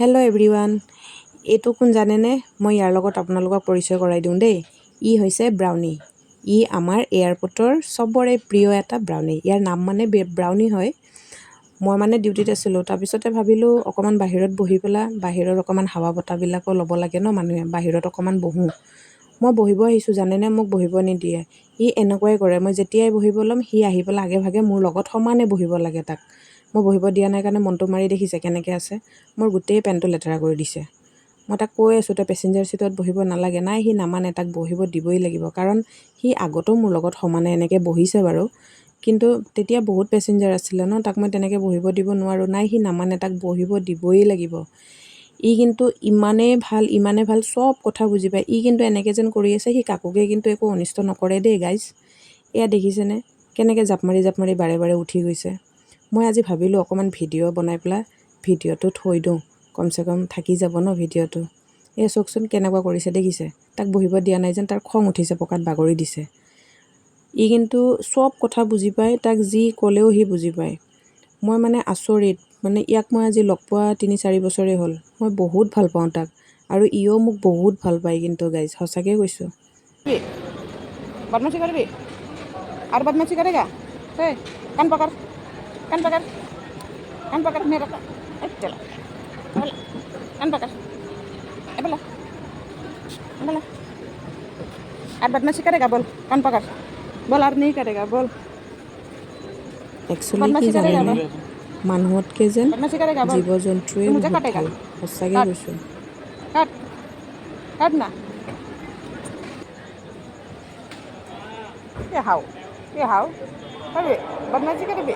Hello' everyone, এইটো কোন জানেনে? মই ইয়াৰ লগত আপোনালোকক পৰিচয় কৰাই দিওঁ দেই। ই হৈছে ব্ৰাউনি। ই আমাৰ এয়াৰপৰ্টৰ চবৰে প্ৰিয় এটা ব্ৰাউনি। ইয়াৰ নাম মানে ব্ৰাউনি হয়। মই মানে ডিউটিত আছিলোঁ, তাৰপিছতে ভাবিলোঁ অকণমান বাহিৰত বহি পেলাই বাহিৰৰ অকণমান হাৱা বতাহবিলাকো ল'ব লাগে ন মানুহে, বাহিৰত অকণমান বহোঁ। মই বহিব আহিছোঁ জানেনে, মোক বহিব নিদিয়ে। ই এনেকুৱাই কৰে, মই যেতিয়াই বহিব ল'ম সি আহি পেলাই আগে ভাগে মোৰ লগত সমানে বহিব লাগে তাক। মই বহিব দিয়া নাই কাৰণে মনটো মাৰি দেখিছে কেনেকৈ আছে। মোৰ গোটেই পেণ্টটো লেতেৰা কৰি দিছে। মই তাক কৈ আছোঁ তই পেছেঞ্জাৰ ছিটত বহিব নালাগে। নাই, সি নামানে, তাক বহিব দিবই লাগিব। কাৰণ সি আগতো মোৰ লগত সমানে এনেকৈ বহিছে বাৰু, কিন্তু তেতিয়া বহুত পেছেঞ্জাৰ আছিলে ন, তাক মই তেনেকৈ বহিব দিব নোৱাৰোঁ। নাই, সি নামানে, তাক বহিব দিবই লাগিব। ই কিন্তু ইমানেই ভাল, চব কথা বুজি পায়। ই কিন্তু এনেকৈ যেন কৰি আছে সি কাকোকে কিন্তু একো অনিষ্ট নকৰে দেই গাইজ। এয়া দেখিছেনে কেনেকৈ জাপ মাৰি বাৰে বাৰে উঠি গৈছে। মই আজি ভাবিলোঁ অকণমান ভিডিঅ' বনাই পেলাই ভিডিঅ'টো থৈ দিওঁ, কমচে কম থাকি যাব ন ভিডিঅ'টো। এই চাওকচোন কেনেকুৱা কৰিছে দেখিছে। তাক বহিব দিয়া নাই যেন তাৰ খং উঠিছে, পকাত বাগৰি দিছে। ই কিন্তু চব কথা বুজি পায়, তাক যি ক'লেও সি বুজি পায়। মই মানে আচৰিত, মানে ইয়াক মই আজি লগ পোৱা 3-4 বছৰেই হ'ল। মই বহুত ভাল পাওঁ তাক, আৰু ইও মোক বহুত ভাল পায় কিন্তু গাইজ, সঁচাকৈ কৈছোঁ। बदमाशी करबी और बदमाशी करेगा हे कान पकड़ कान पकड़ कान पकड़ मेरा चलो कान पकड़ बोला बोला और बदमाशी करेगा बोल कान पकड़ बोल और नहीं करेगा बोल একচুৱেলি কি बदमाशी करेगा জানেনে, बोल মানুহতকৈ যেন बदमाशी करेगा बोल জীৱ জন্তুৱে तू मुझे বহুত काटेगा ভাল, সঁচাকৈ काट কৈছোঁ। काट काट ना ये हाउ करबी बदमाशी करबी